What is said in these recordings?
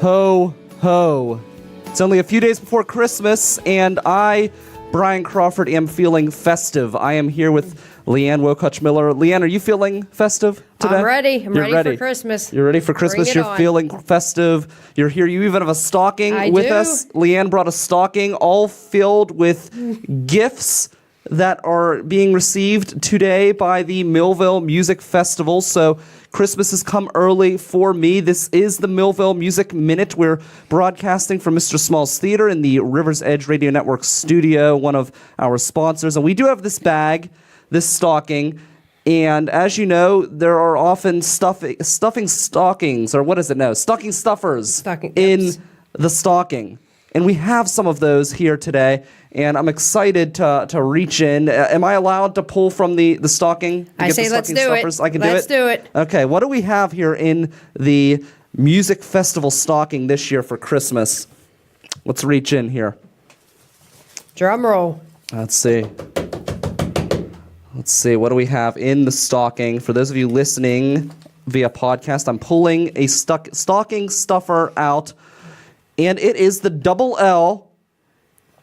Ho, ho. It's only a few days before Christmas, and I, Brian Crawford, am feeling festive. I am here with Leanne Wokach-Miller. Leanne, are you feeling festive today? I'm ready. I'm ready for Christmas. You're ready for Christmas. You're feeling festive. You're here. You even have a stocking with us. Leanne brought a stocking all filled with gifts that are being received today by the Millvale Music Festival. So Christmas has come early for me. This is the Millvale Music Minute. We're broadcasting from Mr. Small's Theater in the River's Edge Radio Network studio, one of our sponsors. And we do have this bag, this stocking. And as you know, there are often stuffing stockings, or what is it now? Stocking stuffers in the stocking. And we have some of those here today. And I'm excited to reach in. Am I allowed to pull from the stocking? I say let's do it. I can do it? Let's do it. Okay, what do we have here in the Music Festival stocking this year for Christmas? Let's reach in here. Drum roll. Let's see. What do we have in the stocking? For those of you listening via podcast, I'm pulling a stocking stuffer out. And it is the Double L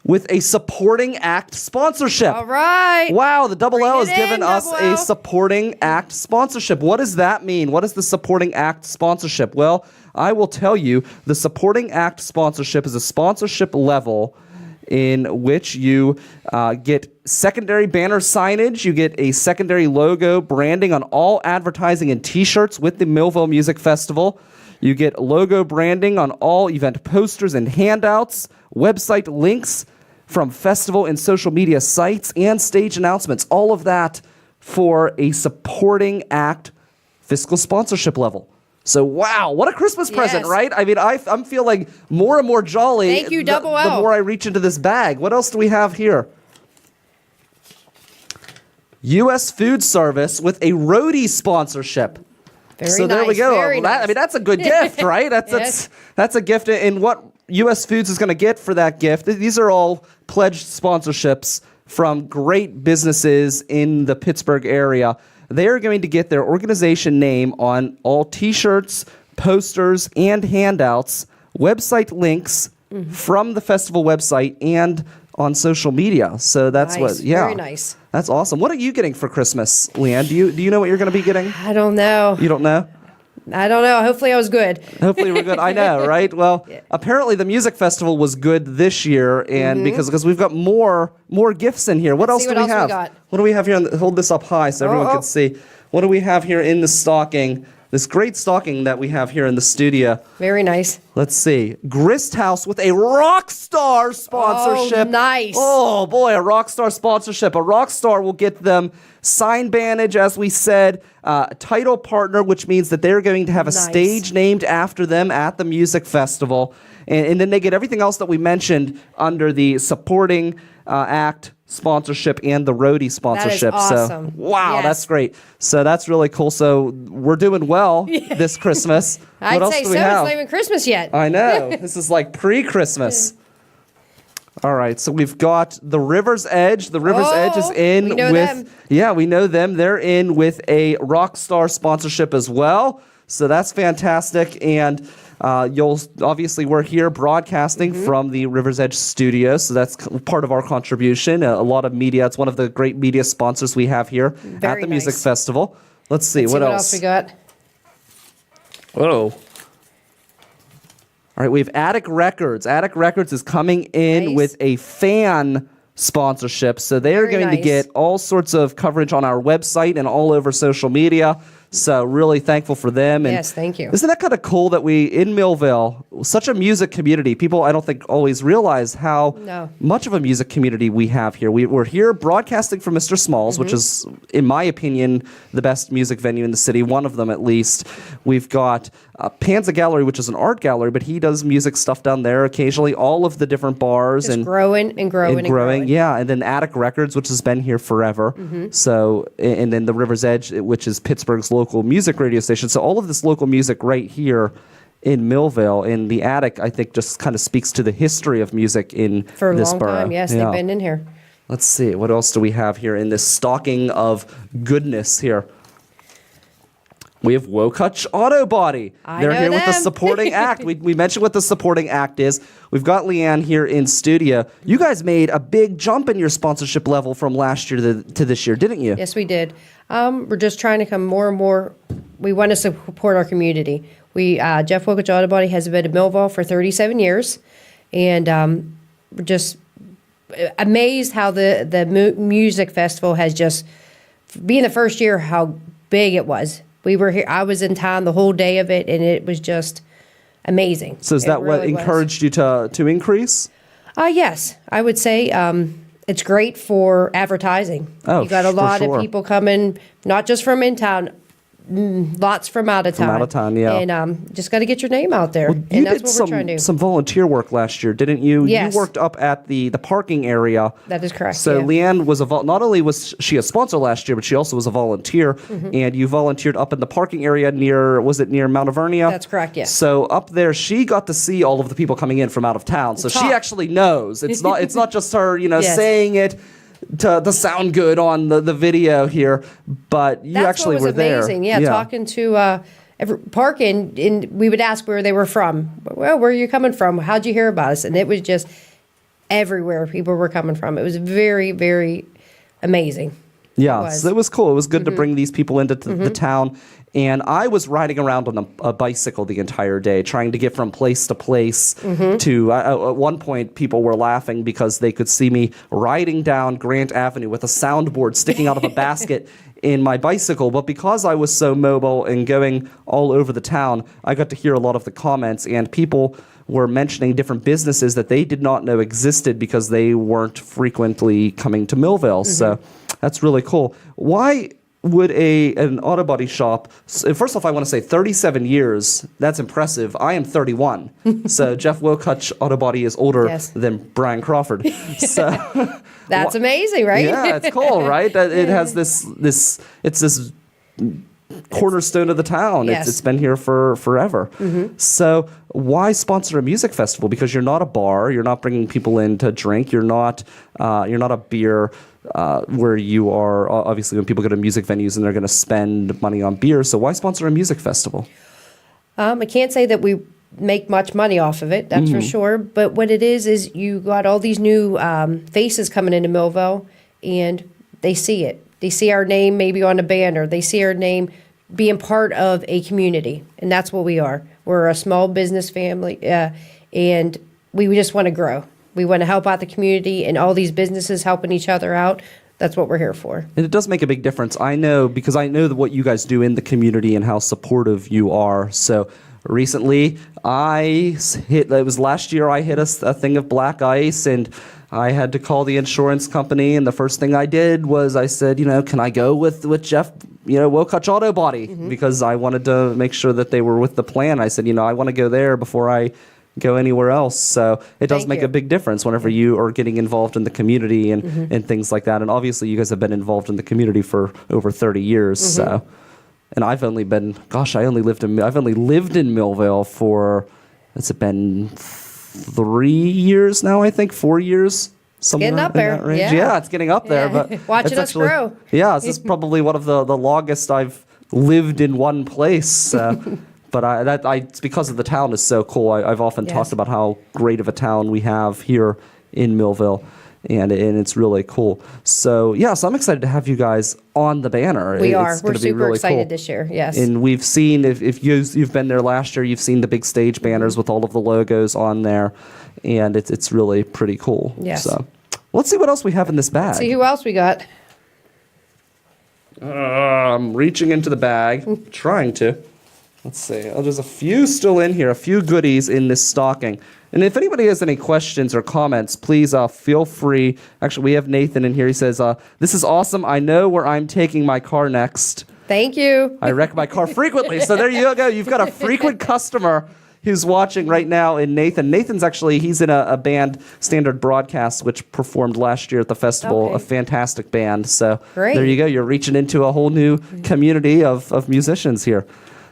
with a supporting act sponsorship. All right. Wow, the Double L has given us a supporting act sponsorship. What does that mean? What is the supporting act sponsorship? Well, I will tell you, the supporting act sponsorship is a sponsorship level in which you get secondary banner signage, you get a secondary logo branding on all advertising and t-shirts with the Millvale Music Festival. You get logo branding on all event posters and handouts, website links from festival and social media sites, and stage announcements. All of that for a supporting act fiscal sponsorship level. So, wow, what a Christmas present, right? I mean, I'm feeling more and more jolly. Thank you, Double L. The more I reach into this bag. What else do we have here? U.S. Food Service with a roadie sponsorship. Very there we go. Nice. I mean, that's a good gift, right? That's a gift. And what U.S. Foods is going to get for that gift, these are all pledged sponsorships from great businesses in the Pittsburgh area. They are going to get their organization name on all T-shirts, posters, and handouts, website links from the festival website, and on social media. So that's very nice. That's awesome. What are you getting for Christmas, Leanne? Do you know what you're going to be getting? I don't know. You don't know? I don't know. Hopefully I was good. Hopefully we're good. I know, right? Well, apparently the music festival was good this year, and because we've got more gifts in here. What else do we have? What do we have here? Hold this up high so everyone can see. What do we have here in the stocking? This great stocking that we have here in the studio. Very nice. Let's see. Grist House with a Rockstar sponsorship. Oh, nice. Oh, boy, a Rockstar sponsorship. A Rockstar will get them sign bandage, as we said, title partner, which means that they're going to have a stage named after them at the music festival. And then they get everything else that we mentioned under the supporting act sponsorship and the roadie sponsorship. That is awesome. So, wow, that's great. So that's really cool. So we're doing well this Christmas. I'd say so. It's not even Christmas yet. I know. This is like pre-Christmas. All right. So we've got the River's Edge. The River's Edge is in we know them. Yeah, we know them. They're in with a Rockstar sponsorship as well. So that's fantastic. And we're here broadcasting from the River's Edge studio, so that's part of our contribution. A lot of media. It's one of the great media sponsors we have here at the music festival. Let's see what else we got. Whoa. All right, we have Attic Records. Attic Records is coming in with a fan sponsorship, so they are going to get all sorts of coverage on our website and all over social media. So really thankful for them. And yes, thank you. Isn't that kind of cool that we, in Millvale, such a music community, people I don't think always realize how much of a music community we have here. We're here broadcasting from Mr. Small's, which is, in my opinion, the best music venue in the city, one of them at least. We've got Panza Gallery, which is an art gallery, but he does music stuff down there occasionally, all of the different bars. Just growing. Yeah, and then Attic Records, which has been here forever. So, and then the River's Edge, which is Pittsburgh's local music radio station. So all of this local music right here in Millvale. And the Attic, I think, just kind of speaks to the history of music in this borough. For a long time, yes, they've been in here. Let's see, what else do we have here in this stocking of goodness here? We have Wokutch Auto Body. They're here with the supporting act. We mentioned what the supporting act is. We've got Leanne here in studio. You guys made a big jump in your sponsorship level from last year to this year, didn't you? Yes, we did. We're just trying to come more and more. We want to support our community. Jeff Wokutch Auto Body has been in Millvale for 37 years, and we're just amazed how the music festival has just, being the first year, how big it was. We were here. I was in town the whole day of it, and it was just amazing. So is that what encouraged you to increase? Yes, I would say it's great for advertising. Oh, you got a lot of people coming, not just from in town, lots from out of town. From out of town, yeah. And just got to get your name out there. Well, and that's what we're trying to do. Some volunteer work last year, didn't you? Yes. You worked up at the parking area. That is correct. So yeah. Leanne was not only was she a sponsor last year, but she also was a volunteer. Mm-hmm. And you volunteered up in the parking area near Mount Avernia? That's correct, yes. So up there, she got to see all of the people coming in from out of town. So she actually knows. It's not just her, yes. saying it to sound good on the video here, but you actually were there. That's what was amazing. Yeah, talking to parking, and we would ask where they were from. Well, where are you coming from? How'd you hear about us? And it was just everywhere people were coming from. It was very, very amazing. Yeah, so it was cool. It was good to bring these people into the town. And I was riding around on a bicycle the entire day, trying to get from place to place to, at one point, people were laughing because they could see me riding down Grant Avenue with a soundboard sticking out of a basket in my bicycle. But because I was so mobile and going all over the town, I got to hear a lot of the comments, and people were mentioning different businesses that they did not know existed because they weren't frequently coming to Millvale. So that's really cool. Why would an auto body shop, first off, I want to say 37 years, that's impressive. I am 31. So Jeff Wokutch Auto Body is older than Brian Crawford. So that's amazing, right? Yeah, it's cool, right? That it has this cornerstone of the town. Yes. It's been here for forever. So why sponsor a music festival? Because you're not a bar. You're not bringing people in to drink. You're not a beer where you are, obviously, when people go to music venues and they're going to spend money on beer. So why sponsor a music festival? I can't say that we make much money off of it, that's for sure. But what it is you got all these new faces coming into Millvale, and they see it. They see our name maybe on a banner. They see our name being part of a community, and that's what we are. We're a small business family, and we just want to grow. We want to help out the community, and all these businesses helping each other out. That's what we're here for. And it does make a big difference. I know, because I know what you guys do in the community and how supportive you are. So recently, it was last year, I hit a thing of black ice, and I had to call the insurance company, and the first thing I did was I said, can I go with Jeff, Wokutch Auto Body? Because I wanted to make sure that they were with the plan. I said, I want to go there before I go anywhere else. So it does make a big difference whenever you are getting involved in the community and things like that. And obviously you guys have been involved in the community for over 30 years. So, and I've only lived in Millvale for, has it been 3 years now, I think, 4 years? Somewhere getting up there. Yeah, it's getting up there. But watching us grow. Yeah, this is probably one of the longest I've lived in one place. But it's because of the town is so cool. I've often talked about how great of a town we have here in Millvale, and it's really cool. So so I'm excited to have you guys on the banner. We're super really excited this year. Yes, and we've seen if you've been there last year, you've seen the big stage banners with all of the logos on there, and it's really pretty cool. Yes. So let's see what else we have in this bag. Let's see who else we got. I'm reaching into the bag, trying to. Let's see. There's a few still in here, a few goodies in this stocking. And if anybody has any questions or comments, please feel free. Actually, we have Nathan in here. He says, this is awesome. I know where I'm taking my car next. Thank you. I wreck my car frequently. So there you go. You've got a frequent customer who's watching right now in Nathan. Nathan's he's in a band, Standard Broadcast, which performed last year at the festival. Okay. A fantastic band. So there you go. You're reaching into a whole new community of musicians here.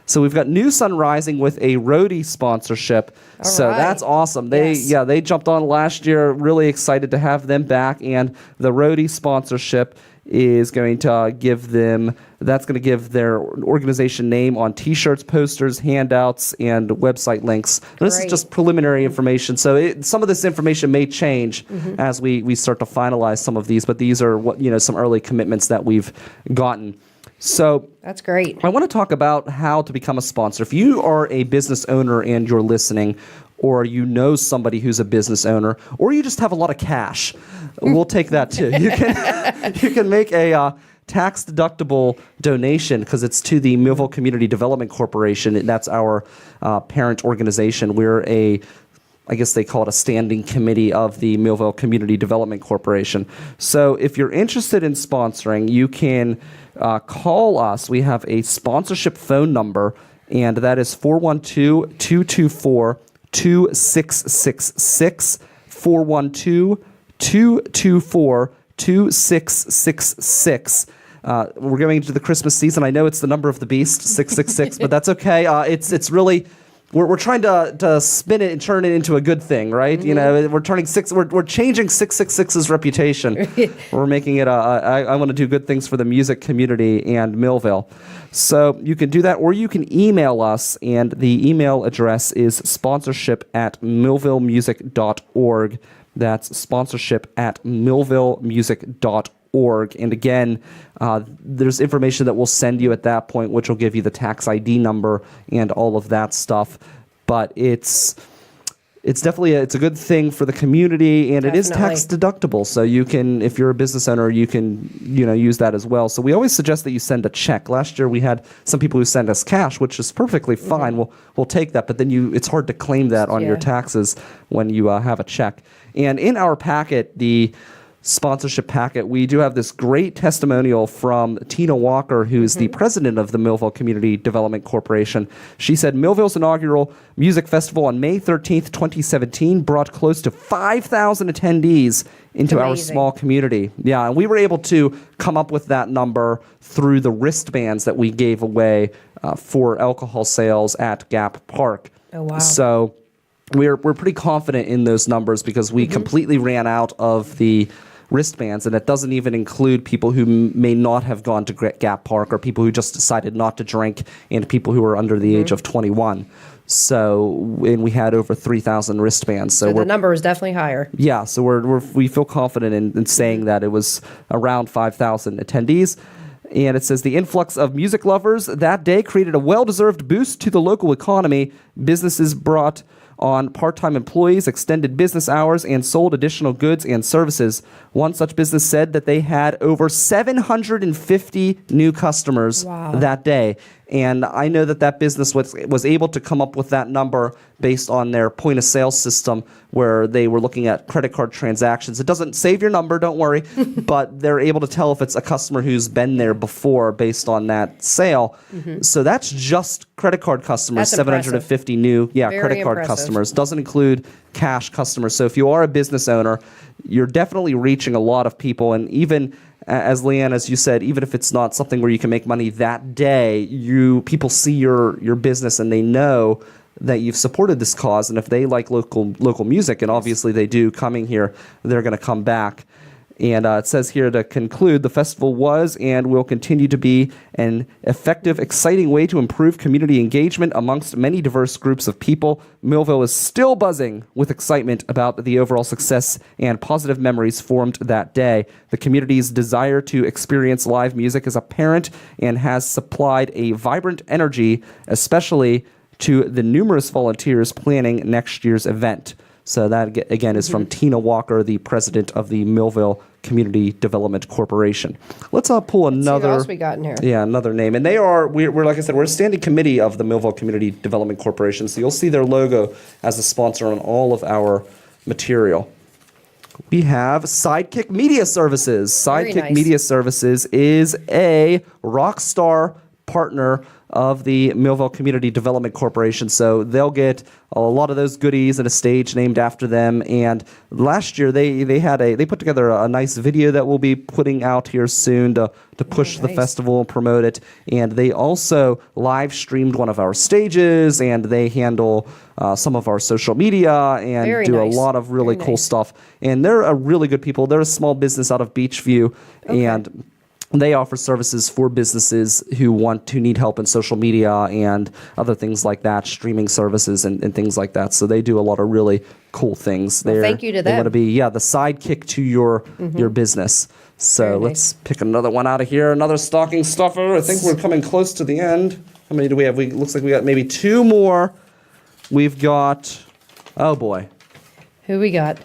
So we've got New Sun Rising with a roadie sponsorship. So that's awesome. They jumped on last year. Really excited to have them back, and the roadie sponsorship is going to give them, that's going to give their organization name on T-shirts, posters, handouts, and website links. This is just preliminary information, so some of this information may change as we start to finalize some of these, but these are some early commitments that we've gotten. So that's great. I want to talk about how to become a sponsor. If you are a business owner and you're listening, or you know somebody who's a business owner, or you just have a lot of cash, we'll take that too. You can make a tax-deductible donation because it's to the Millvale Community Development Corporation. And that's our parent organization. We're I guess they call it a standing committee of the Millvale Community Development Corporation. So if you're interested in sponsoring, you can call us. We have a sponsorship phone number, and that is 412-224-2666, 412-224-2666. We're going into the Christmas season. I know it's the number of the beast, 666, but that's okay. It's really... We're trying to spin it and turn it into a good thing, right? We're changing 666's reputation. We're making it I want to do good things for the music community and Millvale. So you can do that, or you can email us, and the email address is sponsorship@millvalemusic.org. That's sponsorship@millvalemusic.org. And again, there's information that we'll send you at that point, which will give you the tax ID number and all of that stuff. But it's definitely it's a good thing for the community, and it is tax deductible. So you can, if you're a business owner, you can use that as well. So we always suggest that you send a check. Last year we had some people who sent us cash, which is perfectly fine. We'll take that, but then it's hard to claim that on your taxes when you have a check. And in our packet, the sponsorship packet, we do have this great testimonial from Tina Walker, who's the president of the Millvale Community Development Corporation. She said, Millvale's inaugural music festival on May 13th, 2017 brought close to 5,000 attendees into our small community. Yeah, and we were able to come up with that number through the wristbands that we gave away for alcohol sales at Gap Park. Oh, wow. So we're pretty confident in those numbers because we completely ran out of the wristbands, and it doesn't even include people who may not have gone to Gap Park, or people who just decided not to drink, and people who are under the age of 21. So, and we had over 3,000 wristbands. So the number is definitely higher. Yeah, so we feel confident in saying that it was around 5,000 attendees. And it says the influx of music lovers that day created a well-deserved boost to the local economy. Businesses brought on part-time employees, extended business hours, and sold additional goods and services. One such business said that they had over 750 new customers that day. And I know that business was able to come up with that number based on their point-of-sale system, where they were looking at credit card transactions. It doesn't save your number, don't worry, but they're able to tell if it's a customer who's been there before based on that sale. So that's just credit card customers, 750 new credit card customers. Doesn't include cash customers. So if you are a business owner, you're definitely reaching a lot of people. And even as Leanne, as you said, even if it's not something where you can make money that day, people see your business and they know that you've supported this cause. And if they like local music, and obviously they do, coming here, they're going to come back. And it says here to conclude, the festival was and will continue to be an effective, exciting way to improve community engagement amongst many diverse groups of people. Millvale is still buzzing with excitement about the overall success and positive memories formed that day. The community's desire to experience live music is apparent and has supplied a vibrant energy, especially to the numerous volunteers planning next year's event. So that, again, is from Tina Walker, the president of the Millvale Community Development Corporation. Let's pull another. What else we got in here? Yeah, another name. And we're like I said, we're a standing committee of the Millvale Community Development Corporation. So you'll see their logo as a sponsor on all of our material. We have Sidekick Media Services. Sidekick Media Services is a rock star partner of the Millvale Community Development Corporation. So they'll get a lot of those goodies and a stage named after them. And last year they put together a nice video that we'll be putting out here soon to push the festival and promote it. And they also live streamed one of our stages, and they handle some of our social media and a lot of really cool stuff. And they're a really good people. They're a small business out of Beachview, and They offer services for businesses who need help in social media and other things like that, streaming services and things like that. So they do a lot of really cool things. Well, thank you to They them. want to be, the sidekick to your business. So Very let's pick another one out of here. Another stocking stuffer. I think we're coming close to the end. How many do we have? Looks like we got maybe 2 more. We've got, oh boy. Who we got?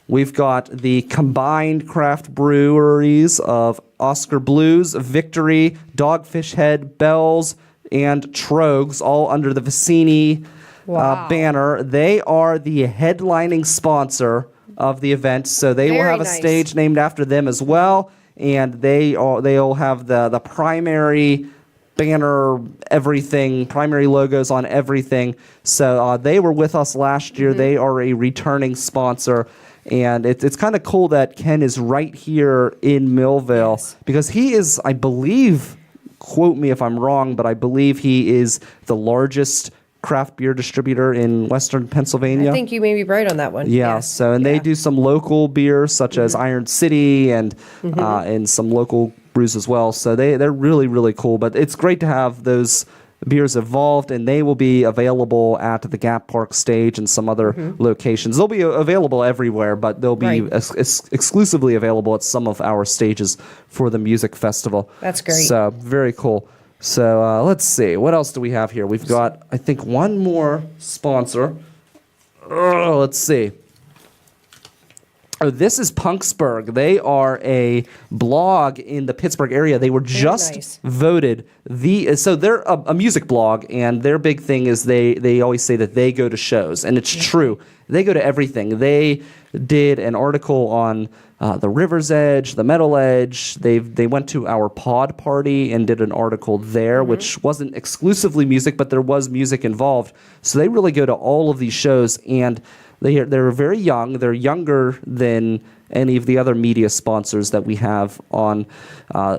We've got the combined craft breweries of Oscar Blues, Victory, Dogfish Head, Bell's, and Trogs, all under the Vicini banner. They are the headlining sponsor of the event, so they will have a stage named after them as well, and they'll have the primary banner, everything, primary logos on everything. So they were with us last year. They are a returning sponsor. And it's kind of cool that Ken is right here in Millvale because he is, I believe, quote me if I'm wrong, but I believe he is the largest craft beer distributor in Western Pennsylvania. I think you may be right on that one. Yeah. So, they do some local beers such as Iron City and some local brews as well. So they're really, really cool. But it's great to have those beers involved, and they will be available at the Gap Park stage and some other locations. They'll be available everywhere, but they'll be exclusively available at some of our stages for the music festival. That's great. So very cool. So let's see. What else do we have here? We've got, I think, one more sponsor. Let's see. Oh, this is Punksburg. They are a blog in the Pittsburgh area. They were just voted so they're a music blog, and their big thing is they always say that they go to shows, and it's true. They go to everything. They did an article on the River's Edge, the Metal Edge. They went to our pod party and did an article there, which wasn't exclusively music, but there was music involved. So they really go to all of these shows, and they're very young. They're younger than any of the other media sponsors that we have on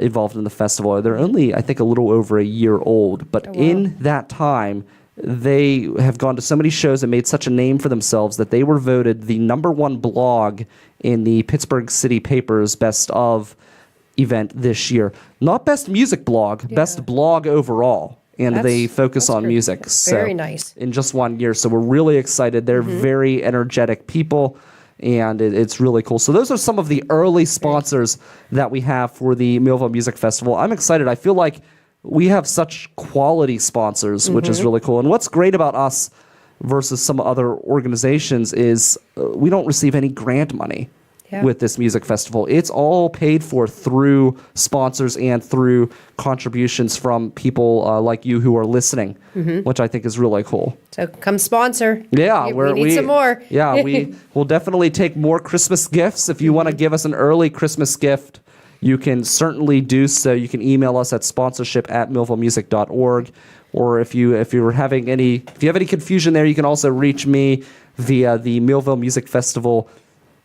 involved in the festival. They're only, I think, a little over a year old. But in that time, they have gone to so many shows and made such a name for themselves that they were voted the #1 blog in the Pittsburgh City Paper's Best of event this year. Not best music blog, best blog overall. And they focus on music. Very nice. In just 1 year. So we're really excited. They're very energetic people, and it's really cool. So those are some of the early sponsors that we have for the Millvale Music Festival. I'm excited. I feel like we have such quality sponsors, which is really cool. And what's great about us versus some other organizations is we don't receive any grant money. With this music festival. It's all paid for through sponsors and through contributions from people like you who are listening, which I think is really cool. So come sponsor. Yeah. We need some more. Yeah, we will definitely take more Christmas gifts. If you want to give us an early Christmas gift, you can certainly do so. You can email us at sponsorship@millvalemusic.org. Or if you have any confusion there, you can also reach me via the Millvale Music Festival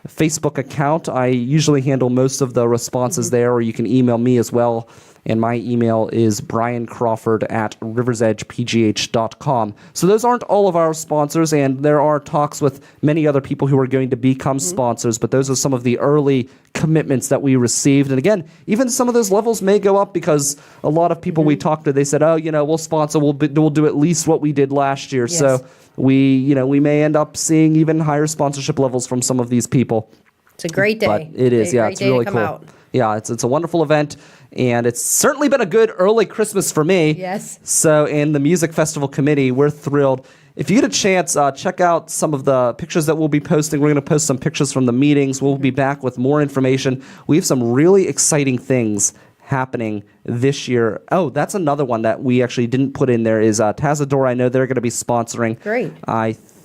Facebook account. I usually handle most of the responses there, or you can email me as well. And my email is briancrawford@riversedgepgh.com. So those aren't all of our sponsors, and there are talks with many other people who are going to become sponsors, but those are some of the early commitments that we received. And again, even some of those levels may go up because a lot of people we talked to, they said, we'll sponsor, we'll do at least what we did last year. Yes. So we may end up seeing even higher sponsorship levels from some of these people. It's a great day. But it is, it's really cool. Out. Yeah, it's a wonderful event, and it's certainly been a good early Christmas for me. Yes. So in the Music Festival Committee, we're thrilled. If you get a chance, check out some of the pictures that we'll be posting. We're going to post some pictures from the meetings. We'll be back with more information. We have some really exciting things happening this year. Oh, that's another one that we actually didn't put in there is Tazador. I know they're going to be sponsoring. Great.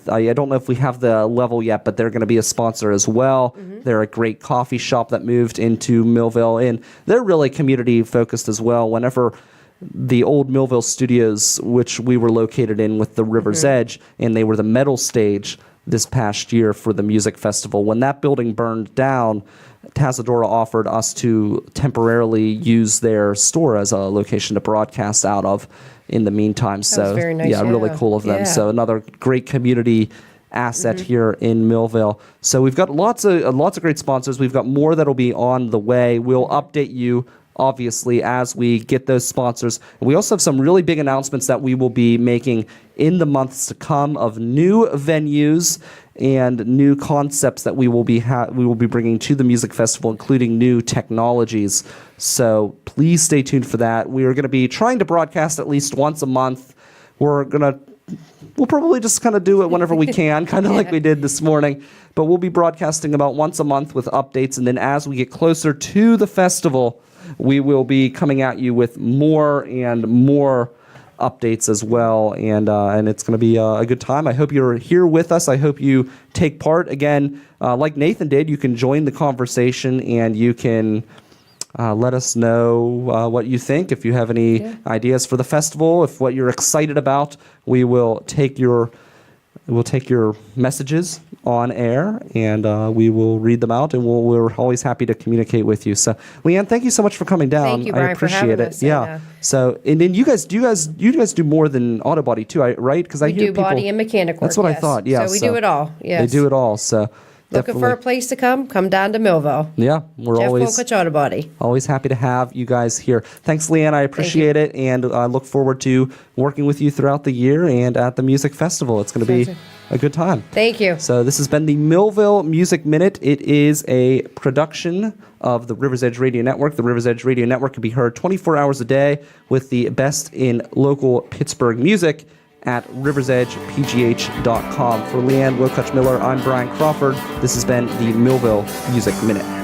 I don't know if we have the level yet, but they're going to be a sponsor as well. They're a great coffee shop that moved into Millvale, and they're really community focused as well. Whenever the old Millvale studios, which we were located in with the River's Edge, and they were the metal stage this past year for the music festival, when that building burned down, Tazadora offered us to temporarily use their store as a location to broadcast out of in the meantime. That was very nice, really cool of them. Yeah. So another great community asset here in Millvale. So we've got lots of great sponsors. We've got more that'll be on the way. We'll update you obviously, as we get those sponsors. And we also have some really big announcements that we will be making in the months to come of new venues and new concepts that we will be bringing to the music festival, including new technologies. So please stay tuned for that. We are going to be trying to broadcast at least once a month. We'll probably just kind of do it whenever we can, kind of like we did this morning. But we'll be broadcasting about once a month with updates. And then as we get closer to the festival, we will be coming at you with more and more updates as well. And it's going to be a good time. I hope you're here with us. I hope you take part. Again, like Nathan did, you can join the conversation and you can let us know what you think. If you have any ideas for the festival, if what you're excited about, we will take your messages on air, and we will read them out, and we're always happy to communicate with you. So, Leanne, thank you so much for coming down. Thank you, Brian, I appreciate for having it. us. Yeah. So, and then you guys do more than auto body too, right? Because I hear do people, body and mechanic work. That's what I thought. Yeah. So we do it all. Yes. They do it all. So. Looking for a place to come down to Millvale. Yeah, we're Jeff always Volkich Auto Body. Always happy to have you guys here. Thanks, Leanne. I appreciate it, and I look forward to working with you throughout the year and at the music festival. It's going to be a good time. Thank you. So this has been the Millvale Music Minute. It is a production of the Rivers Edge Radio Network. The Rivers Edge Radio Network can be heard 24 hours a day with the best in local Pittsburgh music at riversedgepgh.com. For Leanne Wilcuch-Miller, I'm Brian Crawford. This has been the Millvale Music Minute.